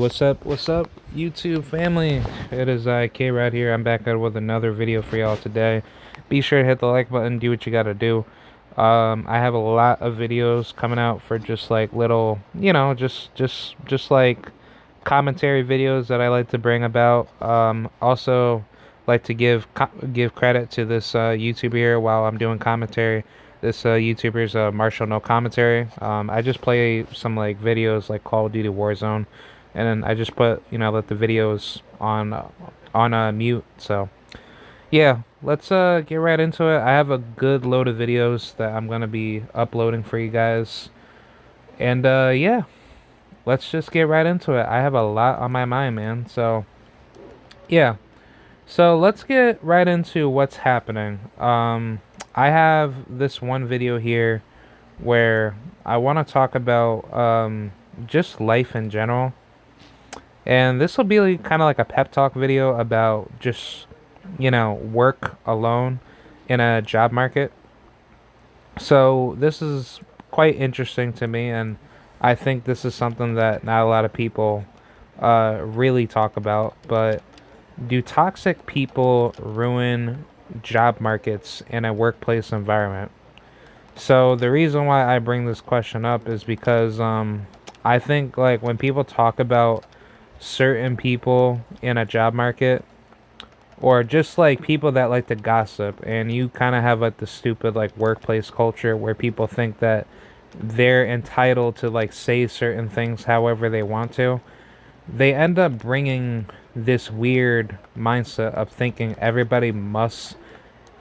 What's up, YouTube family? It is K right here. I'm back out with another video for y'all today. Be sure to hit the like button, do what you gotta do. I have a lot of videos coming out for just like little, just like commentary videos that I like to bring about. Also like to give credit to this YouTuber here while I'm doing commentary. This YouTuber's Marshall No Commentary. I just play some like videos like Call of Duty Warzone, and then I just put let the videos on mute. So yeah, let's get right into it. I have a good load of videos that I'm gonna be uploading for you guys, and yeah, let's just get right into it. I have a lot on my mind, man. So yeah. So let's get right into what's happening. I have this one video here where I want to talk about just life in general. And this will be kind of like a pep talk video about just, work alone in a job market. So this is quite interesting to me, and I think this is something that not a lot of people really talk about. But do toxic people ruin job markets in a workplace environment? So the reason why I bring this question up is because I think like when people talk about certain people in a job market, or just like people that like to gossip, and you kind of have like the stupid like workplace culture where people think that they're entitled to like say certain things however they want to, they end up bringing this weird mindset of thinking everybody must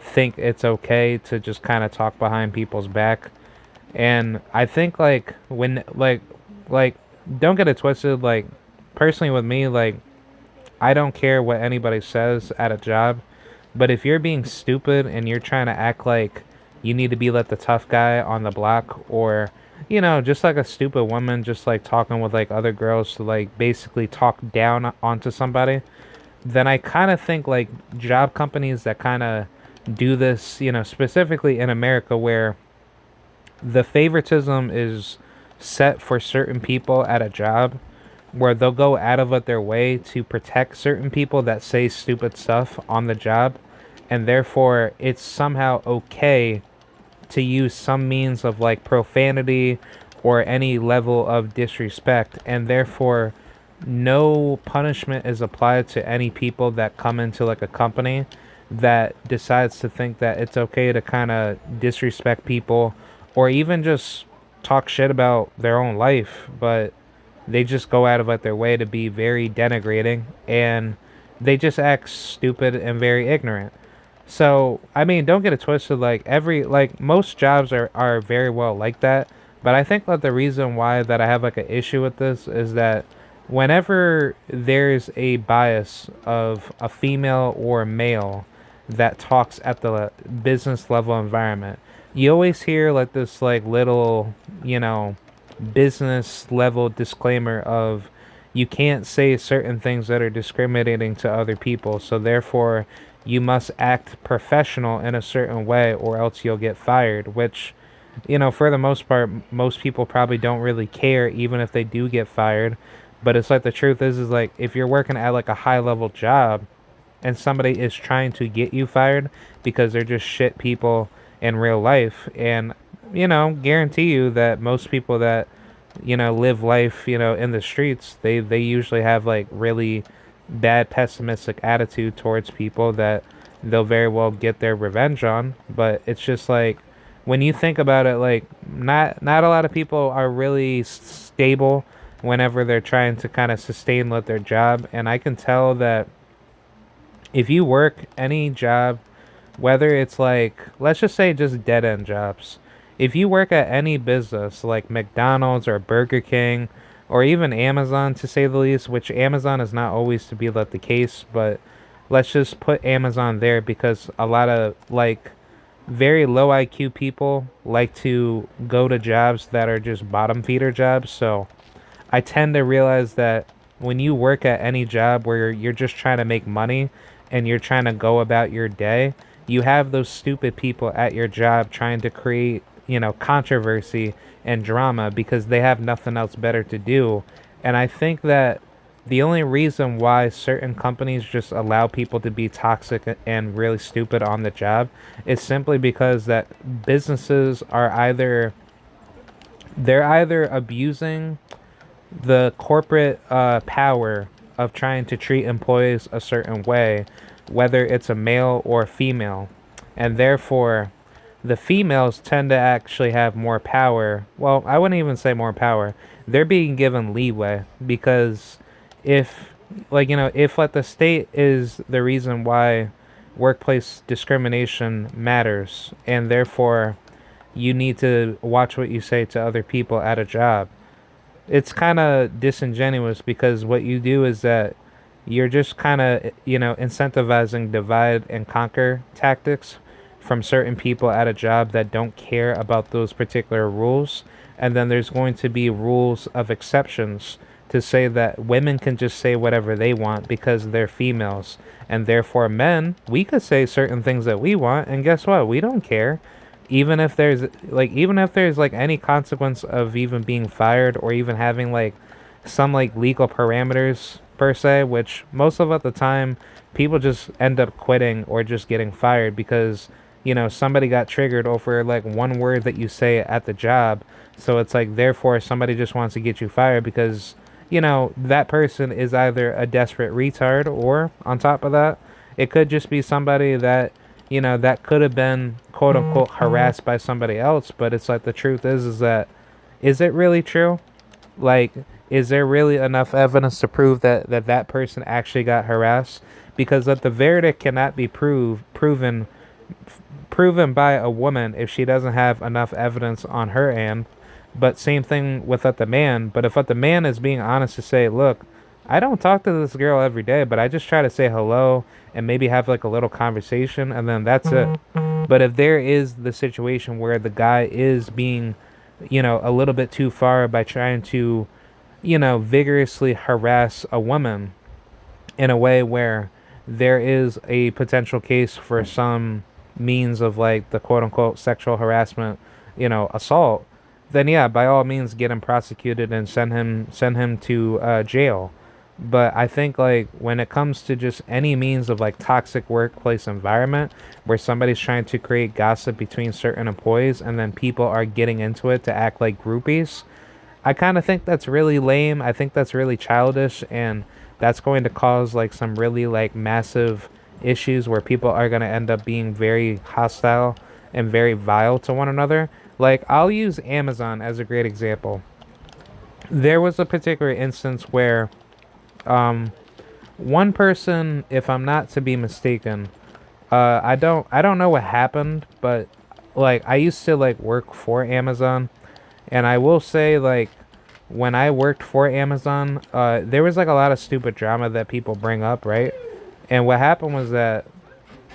think it's okay to just kind of talk behind people's back. And I think like when like don't get it twisted, like personally with me, like I don't care what anybody says at a job, but if you're being stupid and you're trying to act like you need to be like the tough guy on the block, or just like a stupid woman just like talking with like other girls to like basically talk down onto somebody, then I kind of think like job companies that kind of do this, specifically in America, where the favoritism is set for certain people at a job, where they'll go out of it their way to protect certain people that say stupid stuff on the job, and therefore it's somehow okay to use some means of like profanity or any level of disrespect, and therefore no punishment is applied to any people that come into like a company that decides to think that it's okay to kind of disrespect people, or even just talk shit about their own life, but they just go out of like their way to be very denigrating, and they just act stupid and very ignorant. So I mean, don't get it twisted, like most jobs are very well like that, but I think that the reason why that I have like an issue with this is that whenever there's a bias of a female or a male that talks at the business level environment, you always hear like this like little, business level disclaimer of you can't say certain things that are discriminating to other people, so therefore you must act professional in a certain way or else you'll get fired, which, for the most part, most people probably don't really care even if they do get fired. But it's like the truth is like if you're working at like a high level job and somebody is trying to get you fired because they're just shit people in real life, and guarantee you that most people that live life in the streets, they usually have like really bad pessimistic attitude towards people that they'll very well get their revenge on. But it's just like when you think about it, like not a lot of people are really stable whenever they're trying to kind of sustain with their job. And I can tell that if you work any job, whether it's like, let's just say just dead end jobs, if you work at any business like McDonald's or Burger King or even Amazon, to say the least, which Amazon is not always to be like the case, but let's just put Amazon there because a lot of like very low IQ people like to go to jobs that are just bottom feeder jobs. So I tend to realize that when you work at any job where you're just trying to make money and you're trying to go about your day, you have those stupid people at your job trying to create, controversy and drama because they have nothing else better to do. And I think that The only reason why certain companies just allow people to be toxic and really stupid on the job is simply because that businesses are either abusing the corporate power of trying to treat employees a certain way, whether it's a male or a female, and therefore the females tend to actually have more power. Well, I wouldn't even say more power. They're being given leeway because if, if like the state is the reason why workplace discrimination matters, and therefore you need to watch what you say to other people at a job, it's kind of disingenuous because what you do is that you're just kind of, incentivizing divide and conquer tactics from certain people at a job that don't care about those particular rules. And then there's going to be rules of exceptions to say that women can just say whatever they want because they're females. And therefore, men, we could say certain things that we want. And guess what? We don't care. Even if there's like any consequence of even being fired or even having like some like legal parameters per se, which most of at the time people just end up quitting or just getting fired because somebody got triggered over like one word that you say at the job. So it's like therefore somebody just wants to get you fired because that person is either a desperate retard, or on top of that it could just be somebody that that could have been quote unquote harassed by somebody else. But it's like the truth is that, is it really true? Like, is there really enough evidence to prove that person actually got harassed? Because that the verdict cannot be proven by a woman if she doesn't have enough evidence on her end. But same thing with the man. But if the man is being honest to say, look, I don't talk to this girl every day, but I just try to say hello and maybe have like a little conversation, and then that's it. But if there is the situation where the guy is being, a little bit too far by trying to, vigorously harass a woman in a way where there is a potential case for some means of like the quote unquote sexual harassment, assault, then yeah, by all means get him prosecuted and send him to jail. But I think like when it comes to just any means of like toxic workplace environment where somebody's trying to create gossip between certain employees and then people are getting into it to act like groupies, I kind of think that's really lame. I think that's really childish, and that's going to cause like some really like massive issues where people are going to end up being very hostile and very vile to one another. Like, I'll use Amazon as a great example. There was a particular instance where one person, if I'm not to be mistaken, I don't know what happened, but like I used to like work for Amazon, and I will say like when I worked for Amazon, there was like a lot of stupid drama that people bring up, right? And what happened was that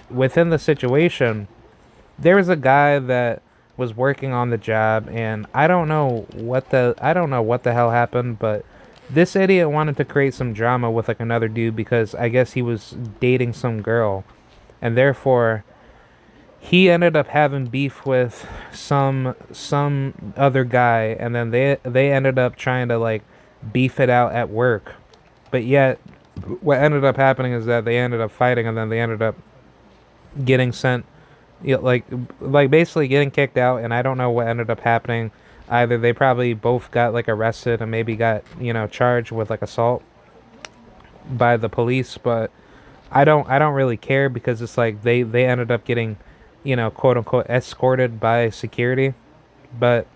within the situation, there was a guy that was working on the job, and I don't know what the hell happened, but this idiot wanted to create some drama with like another dude because I guess he was dating some girl, and therefore he ended up having beef with some other guy, and then they ended up trying to like beef it out at work. But yet what ended up happening is that they ended up fighting, and then they ended up getting sent, like basically getting kicked out, and I don't know what ended up happening. Either they probably both got like arrested and maybe got, charged with like assault by the police, but I don't really care because it's like they ended up getting, quote unquote escorted by security. But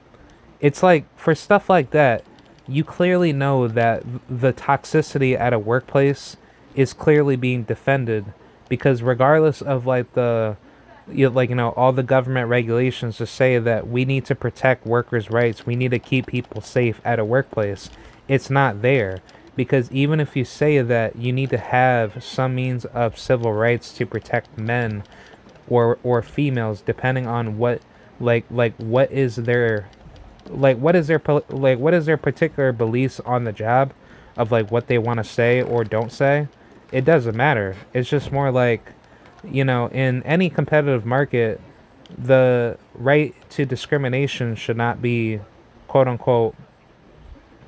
it's like for stuff like that, you clearly know that the toxicity at a workplace is clearly being defended, because regardless of like all the government regulations to say that we need to protect workers' rights, we need to keep people safe at a workplace, it's not there. Because even if you say that you need to have some means of civil rights to protect men or females, depending on what what is their what is their particular beliefs on the job of like what they want to say or don't say, it doesn't matter. It's just more like, in any competitive market, the right to discrimination should not be, quote unquote,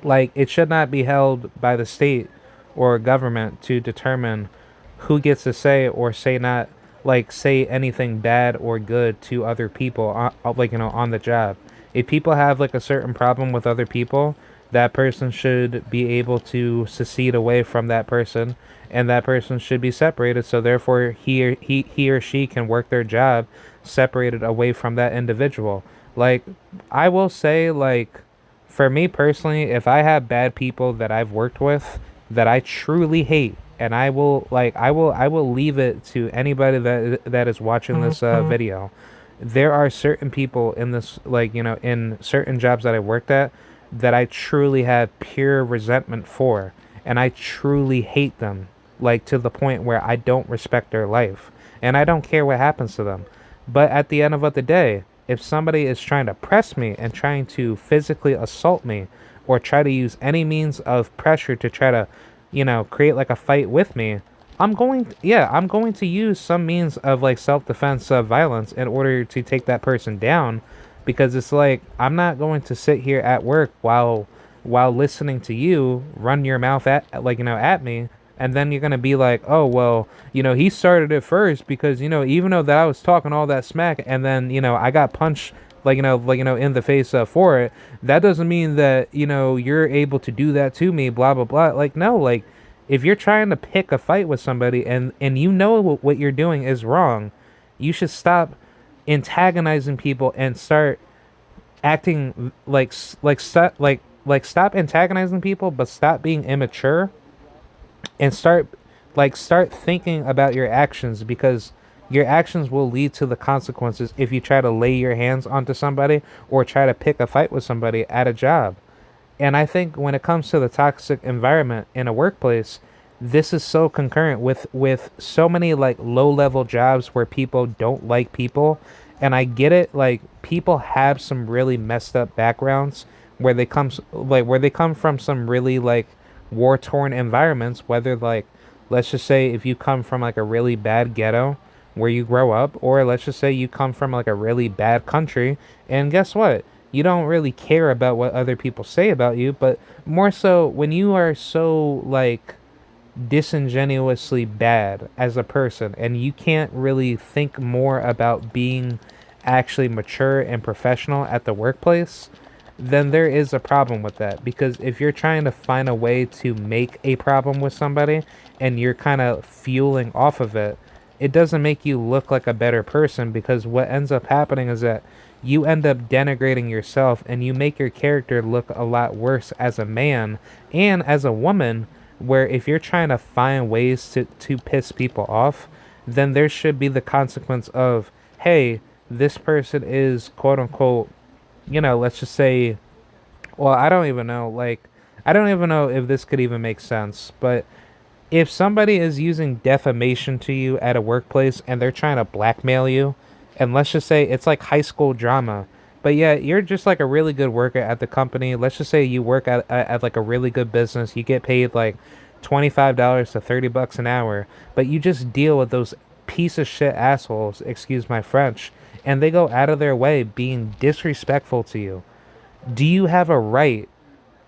like it should not be held by the state or government to determine who gets to say or say not say anything bad or good to other people on the job. If people have like a certain problem with other people, that person should be able to secede away from that person, and that person should be separated, so therefore he or she can work their job separated away from that individual. Like, I will say, like, for me personally, if I have bad people that I've worked with that I truly hate, and I will leave it to anybody that is watching this video. There are certain people in this, in certain jobs that I worked at, that I truly have pure resentment for, and I truly hate them, like, to the point where I don't respect their life, and I don't care what happens to them. But at the end of the day, if somebody is trying to press me and trying to physically assault me, or try to use any means of pressure to try to, create like a fight with me, I'm going to use some means of like self-defense violence in order to take that person down, because it's like, I'm not going to sit here at work while listening to you run your mouth at me, and then you're gonna be like, oh well, he started it first, because even though that I was talking all that smack, and then I got punched in the face for it, that doesn't mean that you're able to do that to me, blah blah blah. Like, no, like, if you're trying to pick a fight with somebody, and what you're doing is wrong, you should stop antagonizing people and start acting stop antagonizing people, but stop being immature, and start thinking about your actions, because your actions will lead to the consequences if you try to lay your hands onto somebody or try to pick a fight with somebody at a job. And I think when it comes to the toxic environment in a workplace, this is so concurrent with so many like low level jobs where people don't like people. And I get it, like, people have some really messed up backgrounds where they come from some really like war torn environments, whether, like, let's just say if you come from like a really bad ghetto where you grow up, or let's just say you come from like a really bad country, and guess what, you don't really care about what other people say about you, but more so when you are so like disingenuously bad as a person, and you can't really think more about being actually mature and professional at the workplace, then there is a problem with that. Because if you're trying to find a way to make a problem with somebody and you're kind of fueling off of it, it doesn't make you look like a better person, because what ends up happening is that you end up denigrating yourself, and you make your character look a lot worse as a man and as a woman, where if you're trying to find ways to piss people off, then there should be the consequence of, hey, this person is quote unquote, let's just say, well, I don't even know if this could even make sense, but if somebody is using defamation to you at a workplace and they're trying to blackmail you, and let's just say it's like high school drama, but yeah, you're just like a really good worker at the company. Let's just say you work at like a really good business. You get paid like $25 to $30 an hour, but you just deal with those piece of shit assholes, excuse my French, and they go out of their way being disrespectful to you. Do you have a right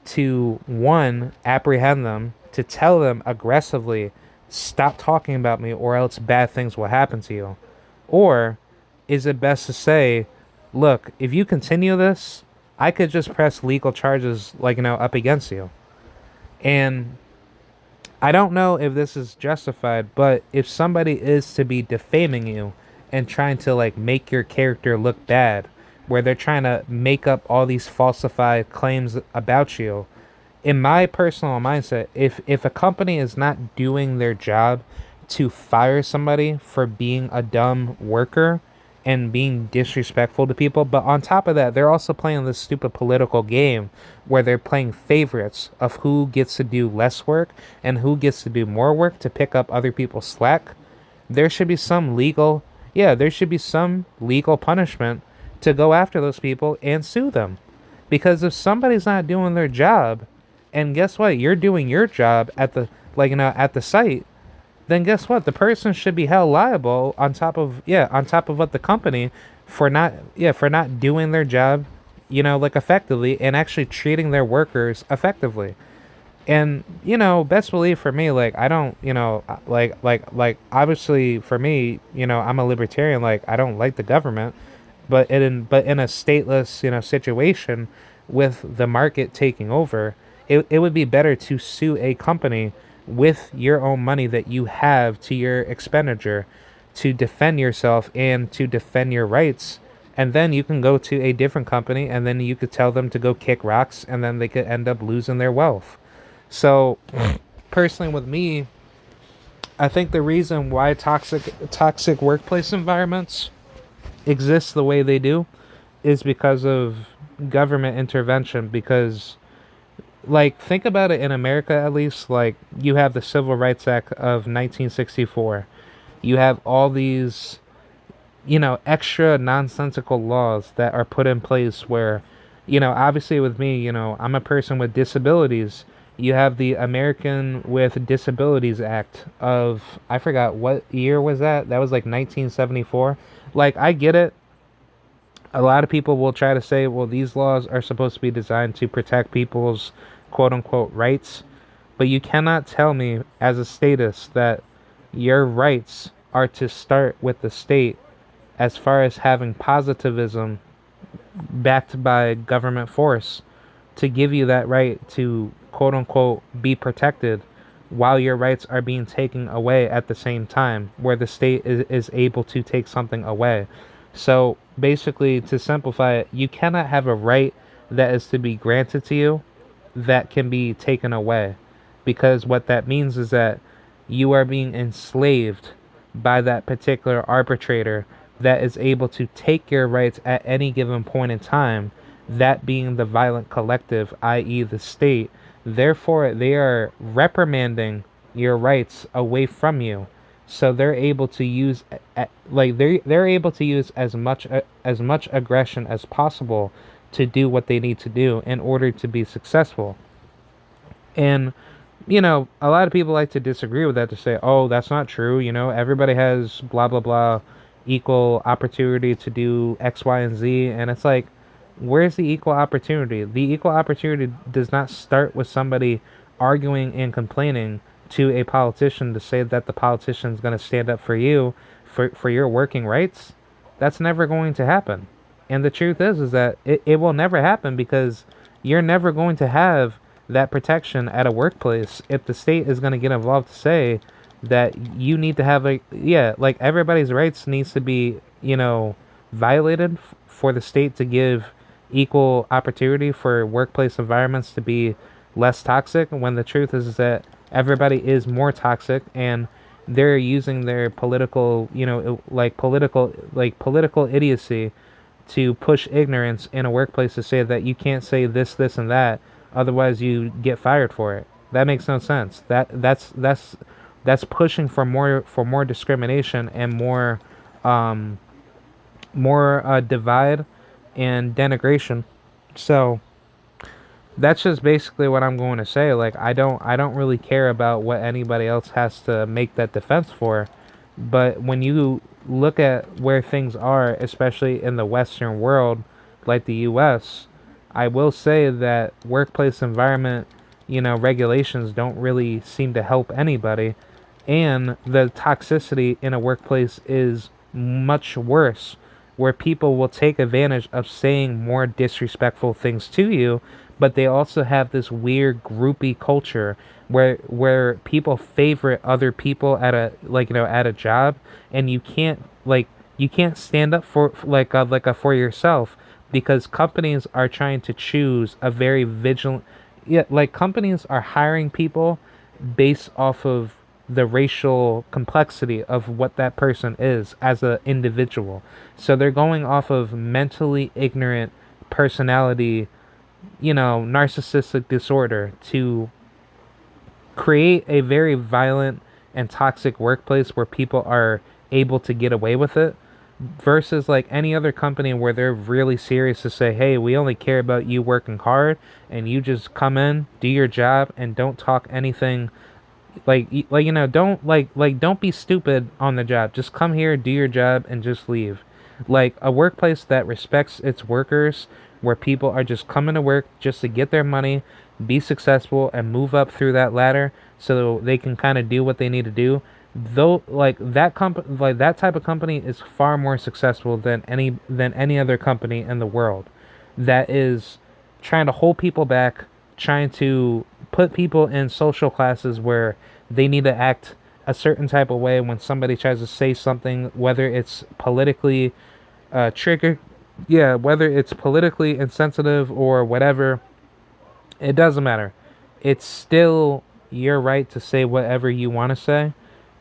to, one, apprehend them, to tell them aggressively, stop talking about me or else bad things will happen to you? Or is it best to say, look, if you continue this, I could just press legal charges up against you? And I don't know if this is justified, but if somebody is to be defaming you and trying to like make your character look bad, where they're trying to make up all these falsified claims about you, in my personal mindset, if a company is not doing their job to fire somebody for being a dumb worker and being disrespectful to people, but on top of that, they're also playing this stupid political game where they're playing favorites of who gets to do less work and who gets to do more work to pick up other people's slack, there should be some legal punishment to go after those people and sue them. Because if somebody's not doing their job, and guess what, you're doing your job at the at the site, then guess what, the person should be held liable on top of what the company for not doing their job effectively and actually treating their workers effectively. And best believe for me, like I don't, like obviously for me, I'm a libertarian. Like I don't like the government, but in a stateless, situation with the market taking over, it would be better to sue a company with your own money that you have to your expenditure to defend yourself and to defend your rights. And then you can go to a different company and then you could tell them to go kick rocks and then they could end up losing their wealth. So, personally, with me, I think the reason why toxic workplace environments exist the way they do is because of government intervention. Because, like, think about it in America at least. Like, you have the Civil Rights Act of 1964. You have all these, extra nonsensical laws that are put in place where, obviously with me, I'm a person with disabilities. You have the American with Disabilities Act of, I forgot what year was that? That was like 1974. Like, I get it. A lot of people will try to say, well, these laws are supposed to be designed to protect people's quote unquote rights. But you cannot tell me as a statist that your rights are to start with the state as far as having positivism backed by government force to give you that right to quote unquote be protected while your rights are being taken away at the same time, where the state is able to take something away. So basically, to simplify it, you cannot have a right that is to be granted to you that can be taken away, because what that means is that you are being enslaved by that particular arbitrator that is able to take your rights at any given point in time, that being the violent collective, i.e., the state. Therefore, they are reprimanding your rights away from you. So they're able to use, they're able to use as much aggression as possible to do what they need to do in order to be successful. And a lot of people like to disagree with that, to say, oh, that's not true. Everybody has blah, blah, blah, equal opportunity to do X, Y, and Z. And it's like, where's the equal opportunity? The equal opportunity does not start with somebody arguing and complaining to a politician to say that the politician is going to stand up for you, for your working rights. That's never going to happen. And the truth is that it will never happen, because you're never going to have that protection at a workplace if the state is going to get involved to say that you need to have like everybody's rights needs to be, violated for the state to give equal opportunity for workplace environments to be less toxic, when the truth is that everybody is more toxic, and they're using their political, political idiocy to push ignorance in a workplace to say that you can't say this, and that, otherwise you get fired for it. That makes no sense. That's pushing for more discrimination and more divide and denigration. So that's just basically what I'm going to say. Like, I don't really care about what anybody else has to make that defense for. But when you look at where things are, especially in the Western world, like the US, I will say that workplace environment, regulations don't really seem to help anybody. And the toxicity in a workplace is much worse, where people will take advantage of saying more disrespectful things to you, but they also have this weird groupie culture where people favorite other people at a job, and you can't stand up for for yourself, because companies are trying to choose a very vigilant, yeah, like companies are hiring people based off of the racial complexity of what that person is as an individual. So they're going off of mentally ignorant personality, narcissistic disorder, to create a very violent and toxic workplace where people are able to get away with it, versus like any other company where they're really serious to say, hey, we only care about you working hard, and you just come in, do your job, and don't talk anything don't be stupid on the job. Just come here, do your job, and just leave. Like, a workplace that respects its workers where people are just coming to work just to get their money, be successful, and move up through that ladder so they can kind of do what they need to do. Though, like that type of company is far more successful than any other company in the world that is trying to hold people back, trying to put people in social classes where they need to act a certain type of way when somebody tries to say something, whether it's politically triggered, yeah, whether it's politically insensitive or whatever, it doesn't matter. It's still your right to say whatever you want to say,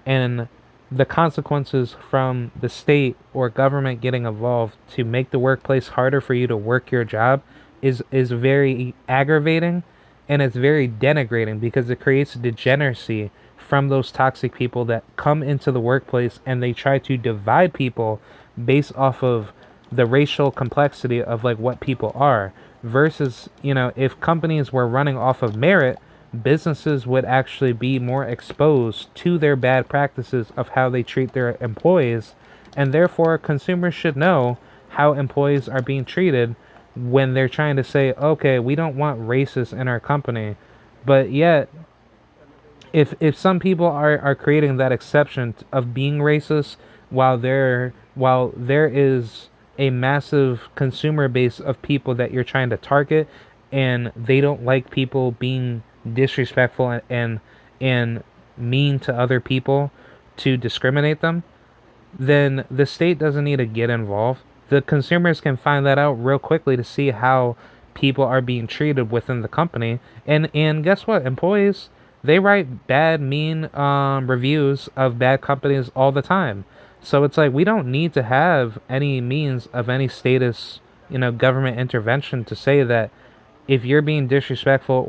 and the consequences from the state or government getting involved to make the workplace harder for you to work your job is very aggravating, and it's very denigrating because it creates degeneracy from those toxic people that come into the workplace and they try to divide people based off of the racial complexity of like what people are versus, if companies were running off of merit, businesses would actually be more exposed to their bad practices of how they treat their employees, and therefore consumers should know how employees are being treated when they're trying to say, okay, we don't want racists in our company. But yet, if some people are creating that exception of being racist while there is a massive consumer base of people that you're trying to target, and they don't like people being disrespectful and mean to other people to discriminate them, then the state doesn't need to get involved. The consumers can find that out real quickly to see how people are being treated within the company. And guess what? Employees, they write bad, mean reviews of bad companies all the time. So it's like we don't need to have any means of any status, government intervention to say that if you're being disrespectful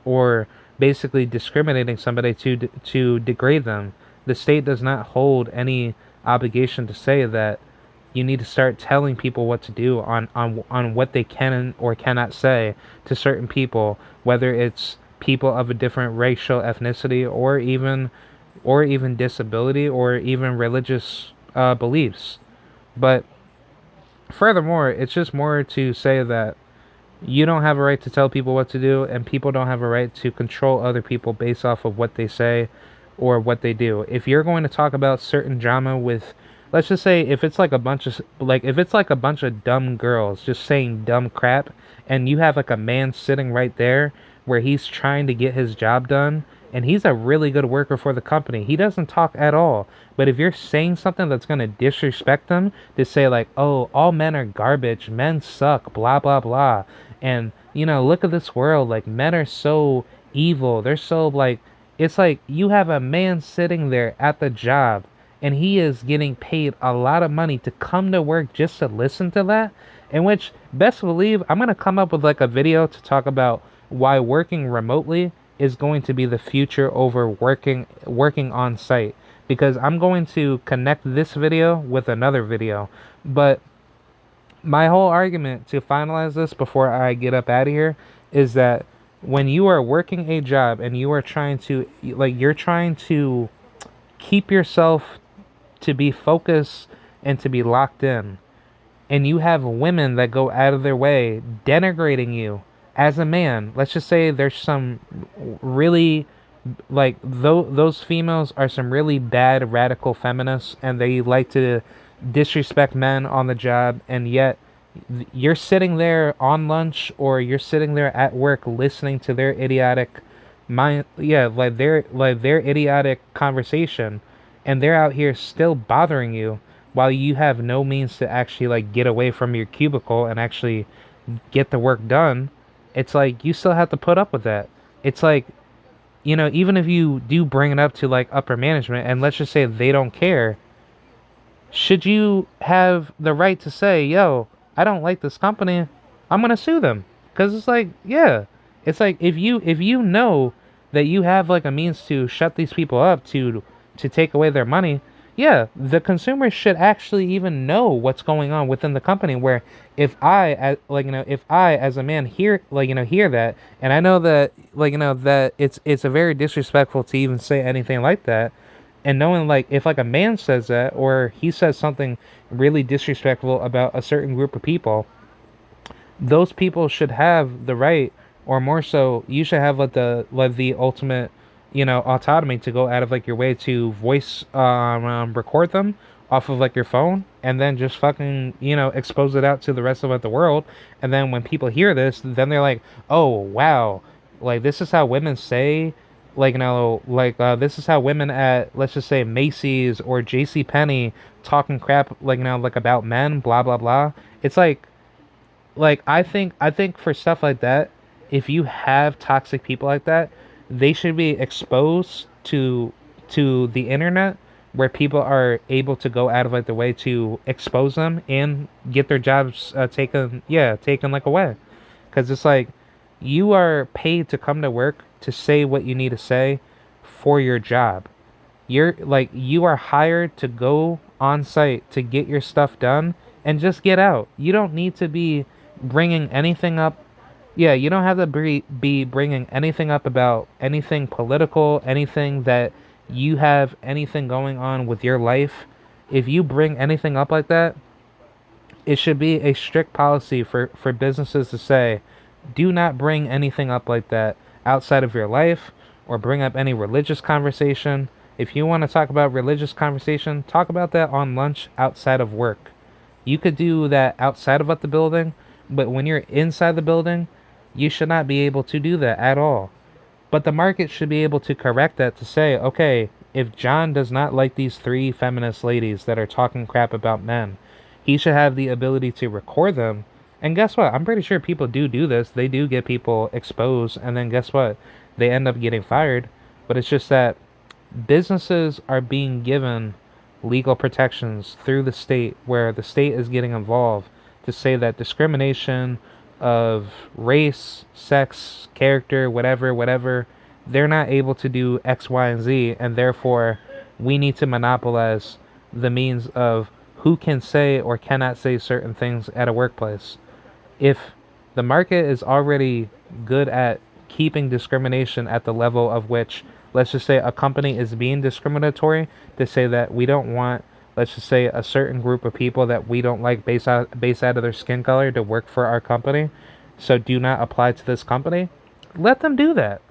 or basically discriminating somebody to degrade them, the state does not hold any obligation to say that you need to start telling people what to do on what they can or cannot say to certain people, whether it's people of a different racial ethnicity or even disability or even religious beliefs. But furthermore, it's just more to say that you don't have a right to tell people what to do, and people don't have a right to control other people based off of what they say or what they do. If you're going to talk about certain drama with, let's just say, if it's like a bunch of dumb girls just saying dumb crap, and you have like a man sitting right there where he's trying to get his job done, and he's a really good worker for the company. He doesn't talk at all. But if you're saying something that's going to disrespect them, to say like, oh, all men are garbage, men suck, blah, blah, blah. And, look at this world, like men are so evil. They're so like, it's like you have a man sitting there at the job and he is getting paid a lot of money to come to work just to listen to that. In which, best believe, I'm going to come up with like a video to talk about why working remotely is going to be the future over working on site, because I'm going to connect this video with another video. But my whole argument to finalize this before I get up out of here is that when you are working a job and you are trying to you're trying to keep yourself to be focused and to be locked in, and you have women that go out of their way denigrating you as a man. Let's just say there's some really, those females are some really bad radical feminists, and they like to disrespect men on the job, and yet you're sitting there on lunch or you're sitting there at work listening to their idiotic their idiotic conversation, and they're out here still bothering you while you have no means to actually get away from your cubicle and actually get the work done. It's like you still have to put up with that. It's like, even if you do bring it up to upper management, and let's just say they don't care, should you have the right to say, yo, I don't like this company, I'm gonna sue them? Because it's like, yeah, it's like if you know that you have a means to shut these people up, to take away their money, yeah, the consumers should actually even know what's going on within the company. Where if I as a man hear that, and I know that that it's a very disrespectful to even say anything like that, and knowing if a man says that, or he says something really disrespectful about a certain group of people, those people should have the right, or more so, you should have like the ultimate, autonomy to go out of like your way to voice record them off of like your phone, and then just fucking expose it out to the rest of like, the world. And then when people hear this, then they're like, oh wow, like this is how women say, like this is how women at, let's just say, Macy's or J.C. Penney talking crap, like about men, blah blah blah. It's like I think for stuff like that, if you have toxic people like that, they should be exposed to the internet, where people are able to go out of like the way to expose them and get their jobs taken like away. Because it's like, you are paid to come to work to say what you need to say for your job. You are hired to go on site to get your stuff done and just get out. You don't need to be bringing anything up. Yeah, you don't have to be bringing anything up about anything political, anything that you have anything going on with your life. If you bring anything up like that, it should be a strict policy for businesses to say, do not bring anything up like that outside of your life, or bring up any religious conversation. If you want to talk about religious conversation, talk about that on lunch outside of work. You could do that outside of the building, but when you're inside the building, you should not be able to do that at all. But the market should be able to correct that to say, okay, if John does not like these three feminist ladies that are talking crap about men, he should have the ability to record them. And guess what? I'm pretty sure people do this. They do get people exposed, and then guess what? They end up getting fired. But it's just that businesses are being given legal protections through the state, where the state is getting involved to say that discrimination of race, sex, character, whatever, they're not able to do X, Y, and Z, and therefore we need to monopolize the means of who can say or cannot say certain things at a workplace. If the market is already good at keeping discrimination at the level of which, let's just say, a company is being discriminatory to say that we don't want, let's just say, a certain group of people that we don't like based out of their skin color to work for our company, so do not apply to this company. Let them do that.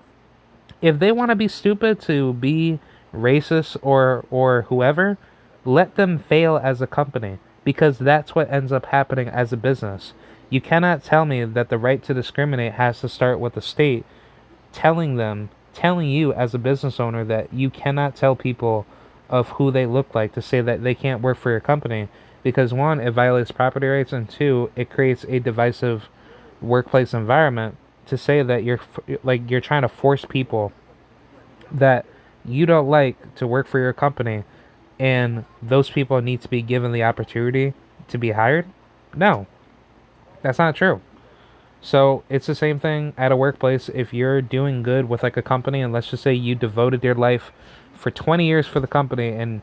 If they want to be stupid, to be racist or whoever, let them fail as a company, because that's what ends up happening as a business. You cannot tell me that the right to discriminate has to start with the state telling you as a business owner that you cannot tell people of who they look like to say that they can't work for your company, because one, it violates property rights, and two, it creates a divisive workplace environment to say that you're trying to force people that you don't like to work for your company, and those people need to be given the opportunity to be hired. No, that's not true. So it's the same thing at a workplace. If you're doing good with like a company, and let's just say you devoted your life for 20 years for the company, and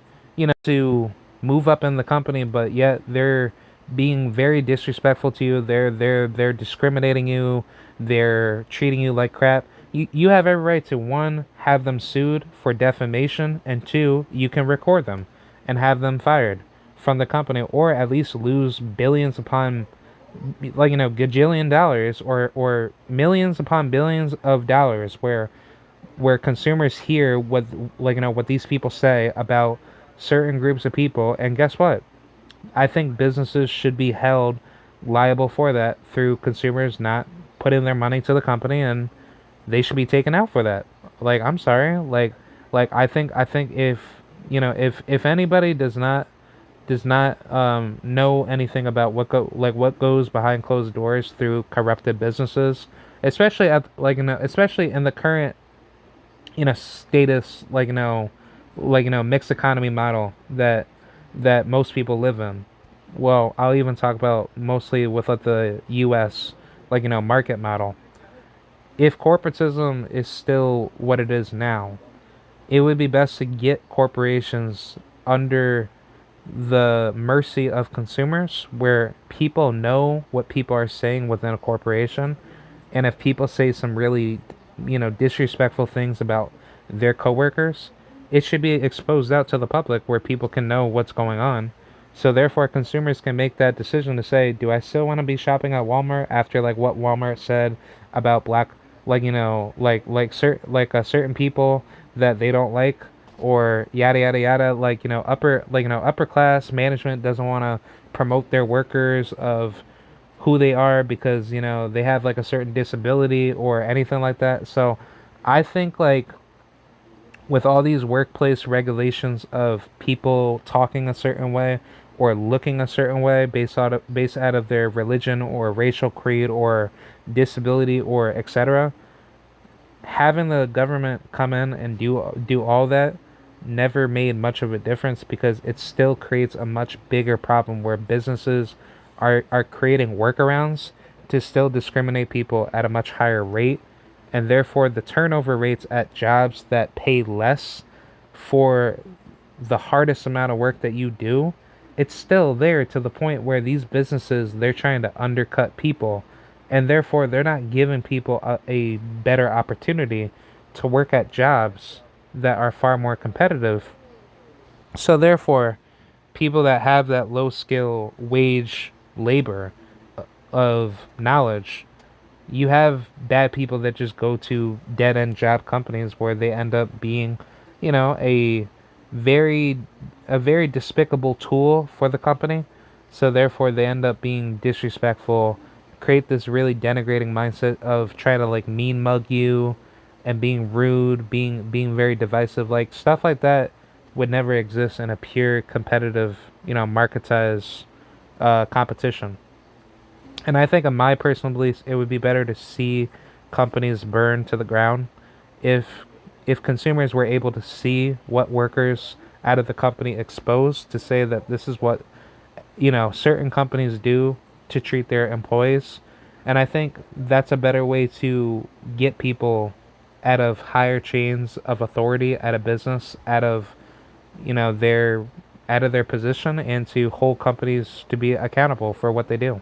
to move up in the company, but yet they're being very disrespectful to you. They're discriminating you. They're treating you like crap. You have every right to, one, have them sued for defamation, and two, you can record them and have them fired from the company, or at least lose billions upon, gajillion dollars, or millions upon billions of dollars, where consumers hear what these people say about certain groups of people. And guess what? I think businesses should be held liable for that through consumers not putting their money to the company, and they should be taken out for that. Like, I'm sorry, I think if anybody does not know anything about what goes behind closed doors through corrupted businesses, especially especially in the current status, mixed economy model that most people live in. Well, I'll even talk about mostly with the US market model. If corporatism is still what it is now, it would be best to get corporations under the mercy of consumers, where people know what people are saying within a corporation, and if people say some really disrespectful things about their coworkers, it should be exposed out to the public, where people can know what's going on. So therefore, consumers can make that decision to say, do I still want to be shopping at Walmart after like what Walmart said about black, like certain people that they don't like, or yada yada yada, like upper class management doesn't want to promote their workers of who they are because they have like a certain disability or anything like that. So I think like with all these workplace regulations of people talking a certain way or looking a certain way based out of their religion or racial creed or disability or etc., having the government come in and do all that never made much of a difference because it still creates a much bigger problem where businesses are creating workarounds to still discriminate people at a much higher rate, and therefore the turnover rates at jobs that pay less for the hardest amount of work that you do, it's still there to the point where these businesses, they're trying to undercut people, and therefore they're not giving people a better opportunity to work at jobs that are far more competitive. So therefore, people that have that low skill wage labor of knowledge, you have bad people that just go to dead end job companies where they end up being, a very very despicable tool for the company. So therefore they end up being disrespectful, create this really denigrating mindset of trying to like mean mug you and being rude, being very divisive. Like stuff like that would never exist in a pure competitive, marketized competition. And I think, in my personal beliefs, it would be better to see companies burn to the ground if consumers were able to see what workers out of the company exposed to say that this is what certain companies do to treat their employees. And I think that's a better way to get people out of higher chains of authority at a business, you know their out of their position, and to hold companies to be accountable for what they do.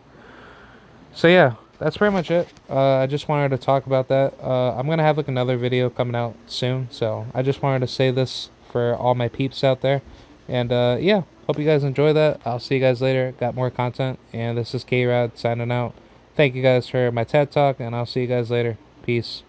So yeah, that's pretty much it. I just wanted to talk about that. I'm gonna have like another video coming out soon, so I just wanted to say this for all my peeps out there. And yeah, hope you guys enjoy that. I'll see you guys later. Got more content, and this is K-Rod signing out. Thank you guys for my TED Talk, and I'll see you guys later. Peace.